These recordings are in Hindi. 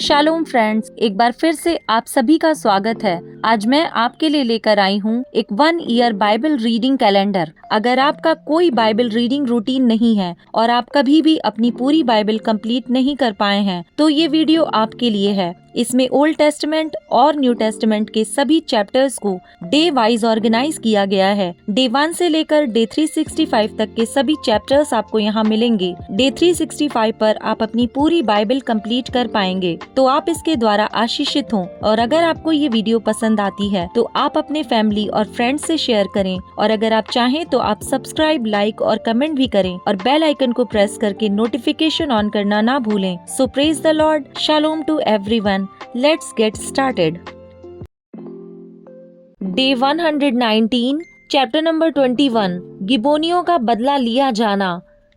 शालोम फ्रेंड्स, एक बार फिर से आप सभी का स्वागत है। आज मैं आपके लिए लेकर आई हूँ एक 1 ईयर बाइबल रीडिंग कैलेंडर। अगर आपका कोई बाइबल रीडिंग रूटीन नहीं है और आप कभी भी अपनी पूरी बाइबल कंप्लीट नहीं कर पाए हैं, तो ये वीडियो आपके लिए है। इसमें ओल्ड टेस्टमेंट और न्यू टेस्टमेंट के सभी चैप्टर्स को डे वाइज ऑर्गेनाइज किया गया है। डे 1 से लेकर डे 365 तक के सभी चैप्टर्स आपको यहाँ मिलेंगे। डे 365 पर आप अपनी पूरी बाइबल कंप्लीट कर पाएंगे, तो आप इसके द्वारा आशीषित हों। और अगर आपको ये वीडियो पसंद आती है तो आप अपने फैमिली और फ्रेंड्स से शेयर करें, और अगर आप चाहें तो आप सब्सक्राइब, लाइक और कमेंट भी करें और बेल आइकन को प्रेस करके नोटिफिकेशन ऑन करना ना भूलें। So praise the lord, shalom to everyone. Let's get started. Day 119, chapter number 21, गिबोनियों का बदला लिया जाना।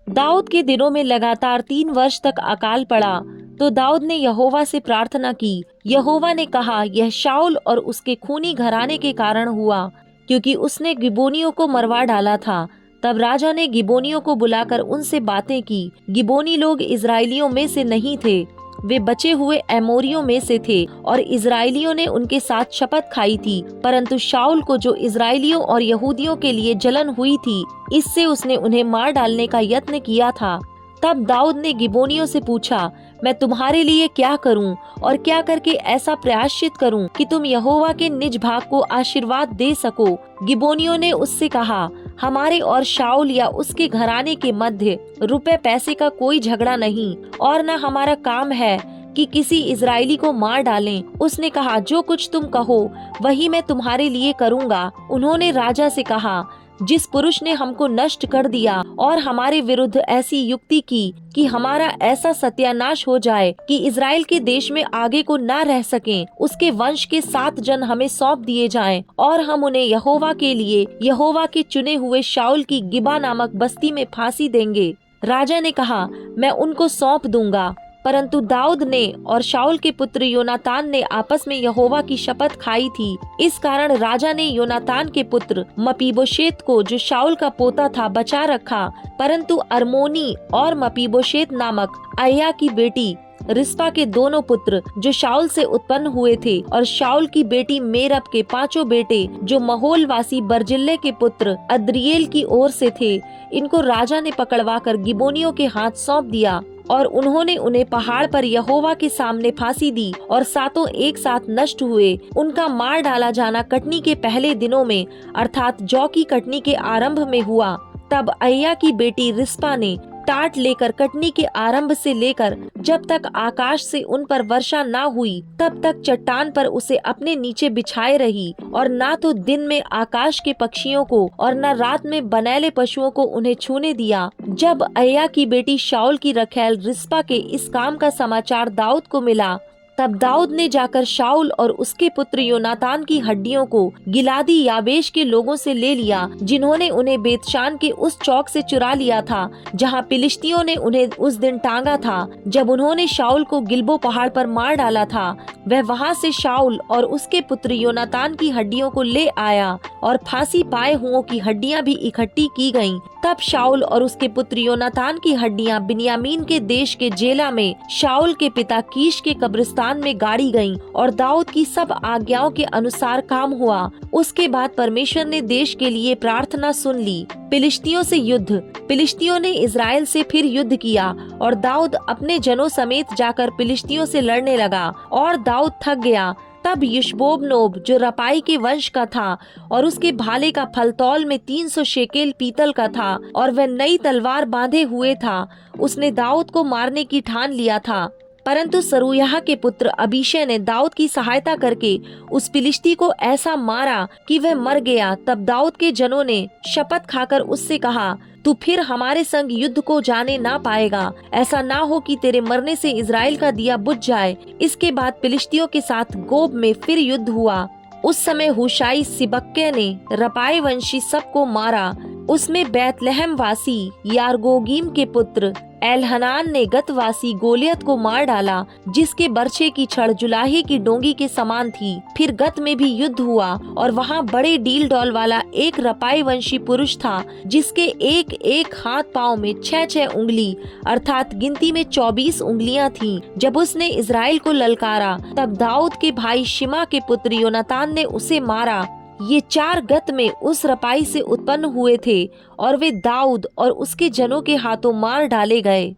दाऊद के दिनों में लगातार 3 वर्ष तक अकाल पड़ा, तो दाऊद ने यहोवा से प्रार्थना की। यहोवा ने कहा, यह शाऊल और उसके खूनी घराने के कारण हुआ, क्योंकि उसने गिबोनियों को मरवा डाला था। तब राजा ने गिबोनियों को बुलाकर उनसे बातें की। गिबोनी लोग इजरायलियों में से नहीं थे, वे बचे हुए एमोरियों में से थे, और इजरायलियों ने उनके साथ शपथ खाई थी। परंतु शाऊल को, जो इजरायलियों और यहूदियों के लिए जलन हुई थी, इससे उसने उन्हें मार डालने का यत्न किया था। तब दाऊद ने गिबोनियों से पूछा, मैं तुम्हारे लिए क्या करूं और क्या करके ऐसा प्रायश्चित करूं कि तुम यहोवा के निज भाग को आशीर्वाद दे सको। गिबोनियों ने उससे कहा, हमारे और शाऊल या उसके घराने के मध्य रुपए पैसे का कोई झगड़ा नहीं, और न हमारा काम है कि किसी इजरायली को मार डालें। उसने कहा, जो कुछ तुम कहो वही मैं तुम्हारे लिए करूँगा। उन्होंने राजा से कहा, जिस पुरुष ने हमको नष्ट कर दिया और हमारे विरुद्ध ऐसी युक्ति की कि हमारा ऐसा सत्यानाश हो जाए कि इज़राइल के देश में आगे को न रह सकें, उसके वंश के 7 जन हमें सौंप दिए जाएं, और हम उन्हें यहोवा के लिए यहोवा के चुने हुए शाऊल की गिबा नामक बस्ती में फांसी देंगे। राजा ने कहा, मैं उनको सौंप दूंगा। परंतु दाऊद ने और शाऊल के पुत्र योनातान ने आपस में यहोवा की शपथ खाई थी। इस कारण राजा ने योनातान के पुत्र मपीबोशेत को, जो शाऊल का पोता था, बचा रखा। परंतु अरमोनी और मपीबोशेत नामक अय्या की बेटी रिस्पा के दोनों पुत्र, जो शाऊल से उत्पन्न हुए थे, और शाऊल की बेटी मेरब के 5 बेटे, जो महोल वासी बर्जिल्ले के पुत्र अद्रिएल की ओर से थे, इनको राजा ने पकड़वाकर गिबोनियों के हाथ सौंप दिया। और उन्होंने उन्हें पहाड़ पर यहोवा के सामने फांसी दी, और 7 एक साथ नष्ट हुए। उनका मार डाला जाना कटनी के पहले दिनों में, अर्थात जौ की कटनी के आरंभ में हुआ। तब अय्या की बेटी रिस्पा ने टाट लेकर कटनी के आरंभ से लेकर जब तक आकाश से उन पर वर्षा ना हुई, तब तक चट्टान पर उसे अपने नीचे बिछाए रही, और ना तो दिन में आकाश के पक्षियों को और न रात में बनैले पशुओं को उन्हें छूने दिया। जब अय्या की बेटी शाऊल की रखैल रिस्पा के इस काम का समाचार दाऊद को मिला, तब दाऊद ने जाकर शाऊल और उसके पुत्र योनातान की हड्डियों को गिलादी याबेश के लोगों से ले लिया, जिन्होंने उन्हें बेतशान के उस चौक से चुरा लिया था, जहां फिलिस्तियों ने उन्हें उस दिन टांगा था, जब उन्होंने शाऊल को गिलबो पहाड़ पर मार डाला था। वह वहां से शाऊल और उसके पुत्र योनातान की हड्डियों को ले आया, और फांसी पाए हुओं की हड्डियां भी इकट्ठी की गईं। तब शाऊल और उसके पुत्र योनातान की हड्डियां बिन्यामीन के देश के जेला में शाऊल के पिता कीश के कब्रिस्तान में गाड़ी गईं, और दाऊद की सब आज्ञाओं के अनुसार काम हुआ। उसके बाद परमेश्वर ने देश के लिए प्रार्थना सुन ली। फिलिस्तियों से युद्ध। फिलिस्तियों ने इज़राइल से फिर युद्ध किया, और दाऊद अपने जनों समेत जाकर फिलिस्तियों से लड़ने लगा, और दाऊद थक गया। तब यशबोबनोब, जो रपाई के वंश का था, और उसके भाले का फलतौल में 300 शेकेल पीतल का था, और वह नई तलवार बांधे हुए था, उसने दाऊद को मारने की ठान लिया था। परंतु सरूयाह के पुत्र अबीशै ने दाऊद की सहायता करके उस फिलिस्ती को ऐसा मारा कि वह मर गया। तब दाऊद के जनों ने शपथ खाकर उससे कहा, तू फिर हमारे संग युद्ध को जाने ना पाएगा। ऐसा ना हो कि तेरे मरने से इज़राइल का दिया बुझ जाए। इसके बाद फिलिस्तियों के साथ गोब में फिर युद्ध हुआ। उस समय हुशाई सिबक्के ने रपाई वंशी सबको मारा। उसमें बैतलहम वासी यारगोगीम के पुत्र एलहनान ने गतवासी गोलियत को मार डाला, जिसके बर्छे की छड़ जुलाहे की डोंगी के समान थी। फिर गत में भी युद्ध हुआ और वहाँ बड़े डील डॉल वाला एक रपाई वंशी पुरुष था, जिसके एक एक हाथ पाँव में 6-6 उंगली अर्थात गिनती में 24 उंगलियां थीं। जब उसने इजराइल को ललकारा, तब दाऊद के भाई शिमा के पुत्र योनातान ने उसे मारा। ये 4 गत में उस रपाई से उत्पन्न हुए थे और वे दाऊद और उसके जनों के हाथों मार डाले गए।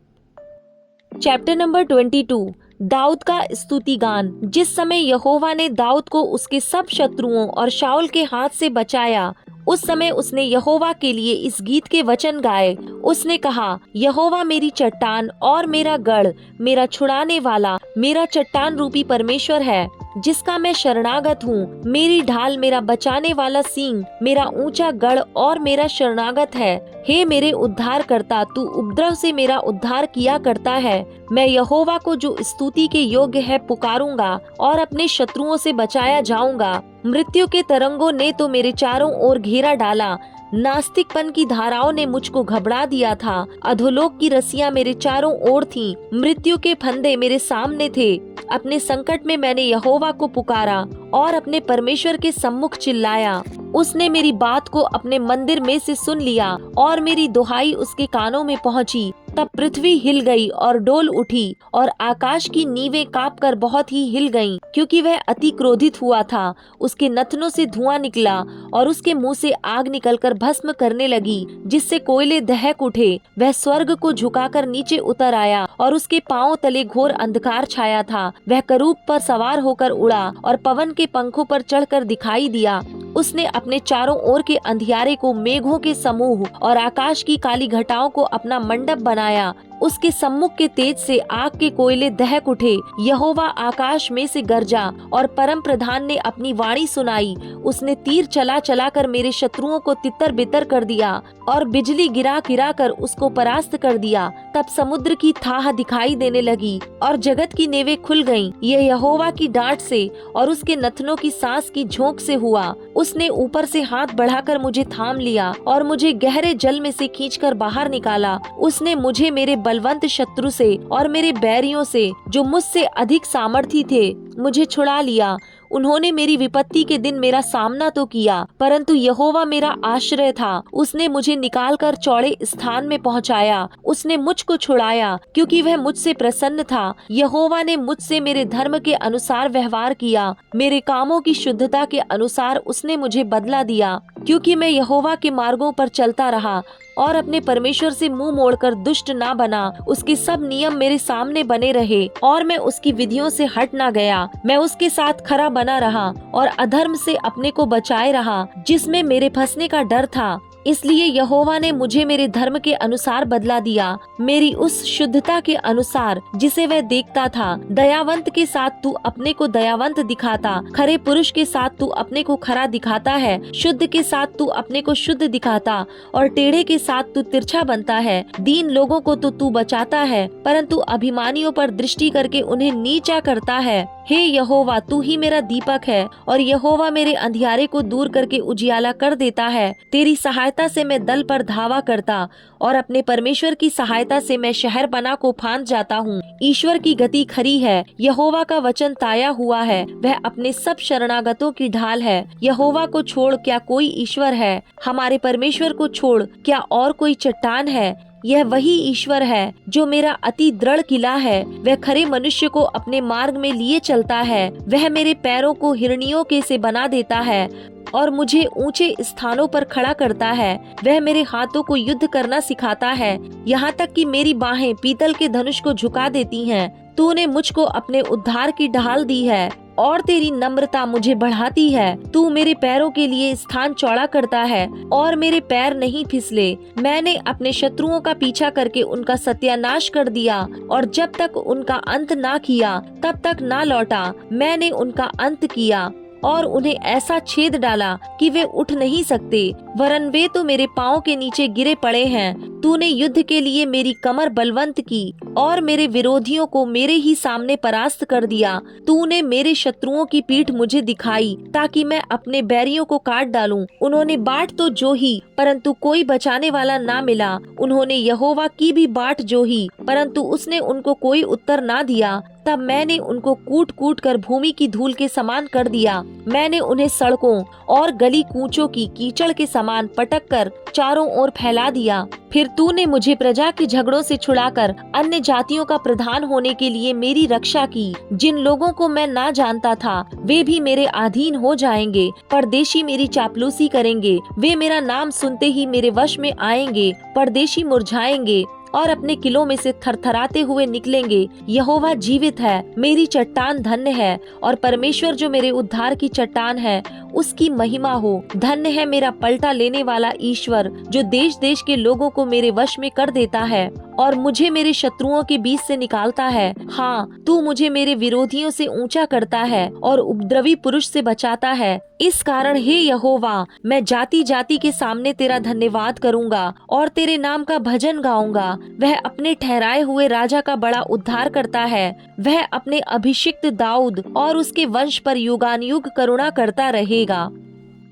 चैप्टर नंबर 22, दाऊद का स्तुति गान। जिस समय यहोवा ने दाऊद को उसके सब शत्रुओं और शाऊल के हाथ से बचाया, उस समय उसने यहोवा के लिए इस गीत के वचन गाए। उसने कहा, यहोवा मेरी चट्टान और मेरा गढ़, मेरा छुड़ाने वाला, मेरा चट्टान रूपी परमेश्वर है, जिसका मैं शरणागत हूँ। मेरी ढाल, मेरा बचाने वाला सींग, मेरा ऊंचा गढ़ और मेरा शरणागत है। हे मेरे उद्धार करता, तू उपद्रव से मेरा उद्धार किया करता है। मैं यहोवा को जो स्तुति के योग्य है पुकारूंगा और अपने शत्रुओं से बचाया जाऊंगा। मृत्यु के तरंगों ने तो मेरे चारों ओर घेरा डाला, नास्तिकपन की धाराओं ने मुझको घबरा दिया था। अधोलोक की रस्सियां मेरे चारों ओर थीं, मृत्यु के फंदे मेरे सामने थे। अपने संकट में मैंने यहोवा को पुकारा और अपने परमेश्वर के सम्मुख चिल्लाया। उसने मेरी बात को अपने मंदिर में से सुन लिया और मेरी दुहाई उसके कानों में पहुंची। तब पृथ्वी हिल गई और डोल उठी और आकाश की नीवें कांपकर बहुत ही हिल गईं, क्योंकि वह अति क्रोधित हुआ था। उसके नथनों से धुआं निकला और उसके मुंह से आग निकलकर भस्म करने लगी, जिससे कोयले दहक उठे। वह स्वर्ग को झुकाकर नीचे उतर आया और उसके पांवों तले घोर अंधकार छाया था। वह करूब पर सवार होकर उड़ा और पवन के पंखों पर चढ़कर दिखाई दिया। उसने अपने चारों ओर के अंधियारे को मेघों के समूह और आकाश की काली घटाओं को अपना मंडप बनाया। उसके सम्मुख के तेज से आग के कोयले दहक उठे। यहोवा आकाश में से गरजा और परम प्रधान ने अपनी वाणी सुनाई। उसने तीर चला चला कर मेरे शत्रुओं को तितर बितर कर दिया और बिजली गिरा गिरा कर उसको परास्त कर दिया। तब समुद्र की थाह दिखाई देने लगी और जगत की नेवें खुल गईं। यह यहोवा की डांट से और उसके नथनों की सांस की झोंक से हुआ। उसने ऊपर से हाथ बढ़ाकर मुझे थाम लिया और मुझे गहरे जल में से खींचकर बाहर निकाला। उसने मुझे मेरे बलवंत शत्रु से और मेरे बैरियों से, जो मुझसे अधिक सामर्थी थे, मुझे छुड़ा लिया। उन्होंने मेरी विपत्ति के दिन मेरा सामना तो किया, परंतु यहोवा मेरा आश्रय था। उसने मुझे निकालकर चौड़े स्थान में पहुंचाया। उसने मुझको छुड़ाया, क्योंकि वह मुझसे प्रसन्न था। यहोवा ने मुझसे मेरे धर्म के अनुसार व्यवहार किया। मेरे कामों की शुद्धता के अनुसार उसने मुझे बदला दिया, क्योंकि मैं यहोवा के मार्गों पर चलता रहा और अपने परमेश्वर से मुंह मोड़कर दुष्ट ना बना। उसके सब नियम मेरे सामने बने रहे और मैं उसकी विधियों से हट ना गया। मैं उसके साथ खरा बना रहा और अधर्म से अपने को बचाए रहा, जिसमें मेरे फंसने का डर था। इसलिए यहोवा ने मुझे मेरे धर्म के अनुसार बदला दिया, मेरी उस शुद्धता के अनुसार जिसे वह देखता था। दयावंत के साथ तू अपने को दयावंत दिखाता, खरे पुरुष के साथ तू अपने को खरा दिखाता है। शुद्ध के साथ तू अपने को शुद्ध दिखाता और टेढ़े के साथ तू तिरछा बनता है। दीन लोगों को तो तू बचाता है, परंतु अभिमानियों पर दृष्टि करके उन्हें नीचा करता है। हे यहोवा, तू ही मेरा दीपक है और यहोवा मेरे अंधियारे को दूर करके उजियाला कर देता है। तेरी सहायता से मैं दल पर धावा करता और अपने परमेश्वर की सहायता से मैं शहर बना को फांद जाता हूँ। ईश्वर की गति खरी है, यहोवा का वचन ताया हुआ है। वह अपने सब शरणागतों की ढाल है। यहोवा को छोड़ क्या कोई ईश्वर है? हमारे परमेश्वर को छोड़ क्या और कोई चट्टान है? यह वही ईश्वर है जो मेरा अति दृढ़ किला है। वह खरे मनुष्य को अपने मार्ग में लिए चलता है। वह मेरे पैरों को हिरनियों के से बना देता है और मुझे ऊंचे स्थानों पर खड़ा करता है। वह मेरे हाथों को युद्ध करना सिखाता है, यहाँ तक कि मेरी बाहें पीतल के धनुष को झुका देती हैं। तूने मुझको अपने उद्धार की ढाल दी है और तेरी नम्रता मुझे बढ़ाती है। तू मेरे पैरों के लिए स्थान चौड़ा करता है और मेरे पैर नहीं फिसले। मैंने अपने शत्रुओं का पीछा करके उनका सत्यानाश कर दिया और जब तक उनका अंत ना किया तब तक ना लौटा। मैंने उनका अंत किया और उन्हें ऐसा छेद डाला कि वे उठ नहीं सकते, वरन वे तो मेरे पाँव के नीचे गिरे पड़े हैं। तूने युद्ध के लिए मेरी कमर बलवंत की और मेरे विरोधियों को मेरे ही सामने परास्त कर दिया। तूने मेरे शत्रुओं की पीठ मुझे दिखाई ताकि मैं अपने बैरियों को काट डालूं। उन्होंने बाट तो जोही परंतु कोई बचाने वाला ना मिला। उन्होंने यहोवा की भी बाट जोही परंतु उसने उनको कोई उत्तर ना दिया। तब मैंने उनको कूट कूट कर भूमि की धूल के समान कर दिया। मैंने उन्हें सड़कों और गली कूचों की कीचड़ के समान पटक कर चारों ओर फैला दिया। फिर तूने मुझे प्रजा के झगड़ों से छुड़ाकर अन्य जातियों का प्रधान होने के लिए मेरी रक्षा की। जिन लोगों को मैं ना जानता था वे भी मेरे अधीन हो जाएंगे। परदेशी मेरी चापलूसी करेंगे। वे मेरा नाम सुनते ही मेरे वश में आएंगे। परदेशी मुरझाएंगे और अपने किलों में से थरथराते हुए निकलेंगे। यहोवा जीवित है, मेरी चट्टान धन्य है और परमेश्वर जो मेरे उद्धार की चट्टान है उसकी महिमा हो। धन्य है मेरा पलटा लेने वाला ईश्वर जो देश देश के लोगों को मेरे वश में कर देता है और मुझे मेरे शत्रुओं के बीच से निकालता है। हाँ, तू मुझे मेरे विरोधियों से ऊंचा करता है और उपद्रवी पुरुष से बचाता है। इस कारण हे यहोवा, मैं जाति जाति के सामने तेरा धन्यवाद करूंगा और तेरे नाम का भजन गाऊंगा। वह अपने ठहराए हुए राजा का बड़ा उद्धार करता है। वह अपने अभिषिक्त दाऊद और उसके वंश पर युगानुयुग करुणा करता रहेगा।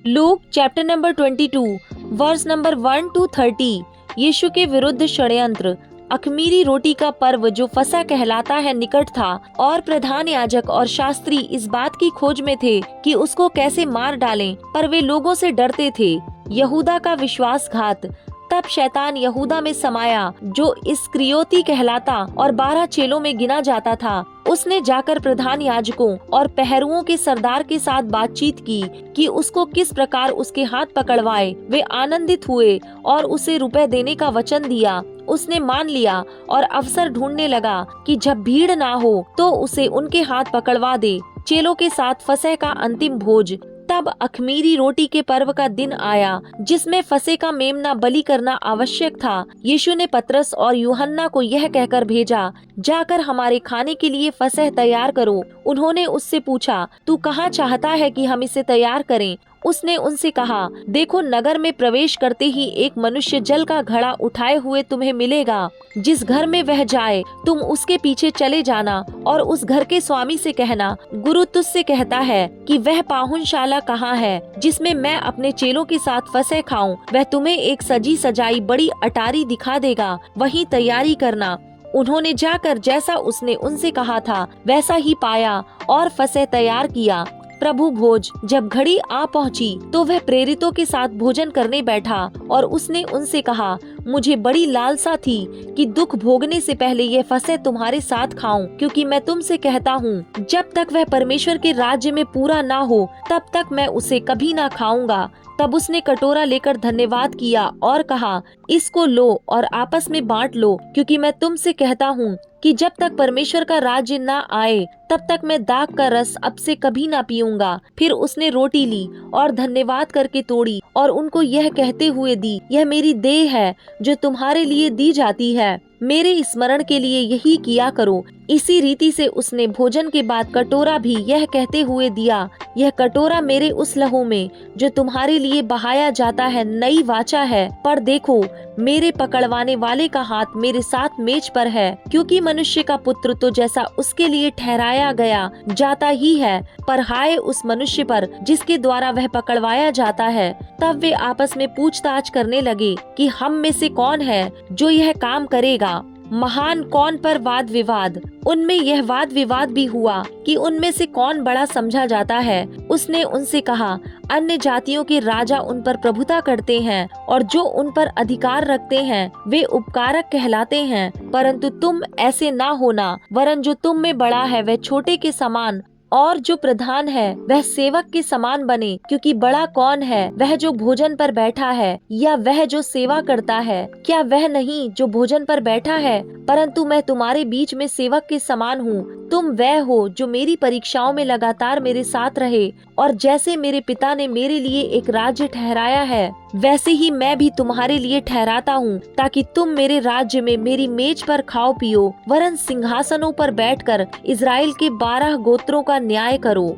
Luke chapter number 22 verse number 1 to 30। यीशु के विरुद्ध षड्यंत्र। अख़मीरी रोटी का पर्व जो फसह कहलाता है निकट था और प्रधान याजक और शास्त्री इस बात की खोज में थे कि उसको कैसे मार डालें, पर वे लोगों से डरते थे। यहूदा का विश्वासघात। तब शैतान यहूदा में समाया जो इस्करियोती कहलाता और 12 चेलों में गिना जाता था। उसने जाकर प्रधान याजकों और पहरुओं के सरदार के साथ बातचीत की कि उसको किस प्रकार उसके हाथ पकड़वाए। वे आनंदित हुए और उसे रुपए देने का वचन दिया। उसने मान लिया और अवसर ढूंढने लगा कि जब भीड़ ना हो तो उसे उनके हाथ पकड़वा दे। चेलों के साथ फसह का अंतिम भोज। तब अख़मीरी रोटी के पर्व का दिन आया जिसमें फसह का मेमना बलि करना आवश्यक था। यीशु ने पतरस और यूहन्ना को यह कहकर भेजा, जाकर हमारे खाने के लिए फसह तैयार करो। उन्होंने उससे पूछा, तू कहाँ चाहता है कि हम इसे तैयार करें? उसने उनसे कहा, देखो, नगर में प्रवेश करते ही एक मनुष्य जल का घड़ा उठाए हुए तुम्हें मिलेगा। जिस घर में वह जाए तुम उसके पीछे चले जाना और उस घर के स्वामी से कहना, गुरु तुझसे कहता है कि वह पाहुनशाला कहाँ है जिसमें मैं अपने चेलों के साथ फसह खाऊं। वह तुम्हें एक सजी सजाई बड़ी अटारी दिखा देगा, वहीं तैयारी करना। उन्होंने जाकर जैसा उसने उनसे कहा था वैसा ही पाया और फसह तैयार किया। प्रभु भोज जब घड़ी आ पहुंची तो वह प्रेरितों के साथ भोजन करने बैठा और उसने उनसे कहा, मुझे बड़ी लालसा थी कि दुख भोगने से पहले यह फसह तुम्हारे साथ खाऊं, क्योंकि मैं तुमसे कहता हूँ जब तक वह परमेश्वर के राज्य में पूरा ना हो तब तक मैं उसे कभी ना खाऊंगा। तब उसने कटोरा लेकर धन्यवाद किया और कहा, इसको लो और आपस में बांट लो, क्योंकि मैं तुमसे कहता हूँ कि जब तक परमेश्वर का राज्य ना आए तब तक मैं दाख का रस अब से कभी ना पीऊंगा। फिर उसने रोटी ली और धन्यवाद करके तोड़ी और उनको यह कहते हुए दी, यह मेरी देह है जो तुम्हारे लिए दी जाती है। मेरे स्मरण के लिए यही किया करो। इसी रीति से उसने भोजन के बाद कटोरा भी यह कहते हुए दिया, यह कटोरा मेरे उस लहू में जो तुम्हारे लिए बहाया जाता है नई वाचा है। पर देखो, मेरे पकड़वाने वाले का हाथ मेरे साथ मेज पर है, क्योंकि मनुष्य का पुत्र तो जैसा उसके लिए ठहराया गया जाता ही है, पर हाय उस मनुष्य पर जिसके द्वारा वह पकड़वाया जाता है। तब वे आपस में पूछताछ करने लगे कि हम में से कौन है जो यह काम करेगा। महान कौन पर वाद विवाद। उनमें यह वाद विवाद भी हुआ कि उनमें से कौन बड़ा समझा जाता है। उसने उनसे कहा, अन्य जातियों के राजा उन पर प्रभुता करते हैं और जो उन पर अधिकार रखते हैं वे उपकारक कहलाते हैं, परंतु तुम ऐसे ना होना, वरन जो तुम में बड़ा है वह छोटे के समान और जो प्रधान है वह सेवक के समान बने। क्योंकि बड़ा कौन है, वह जो भोजन पर बैठा है या वह जो सेवा करता है? क्या वह नहीं जो भोजन पर बैठा है? परंतु मैं तुम्हारे बीच में सेवक के समान हूँ। तुम वह हो जो मेरी परीक्षाओं में लगातार मेरे साथ रहे, और जैसे मेरे पिता ने मेरे लिए एक राज्य ठहराया है वैसे ही मैं भी तुम्हारे लिए ठहराता हूँ, ताकि तुम मेरे राज्य में मेरी मेज पर खाओ पियो, वरन सिंहासनों पर बैठकर इज़राइल के 12 गोत्रों का न्याय करो।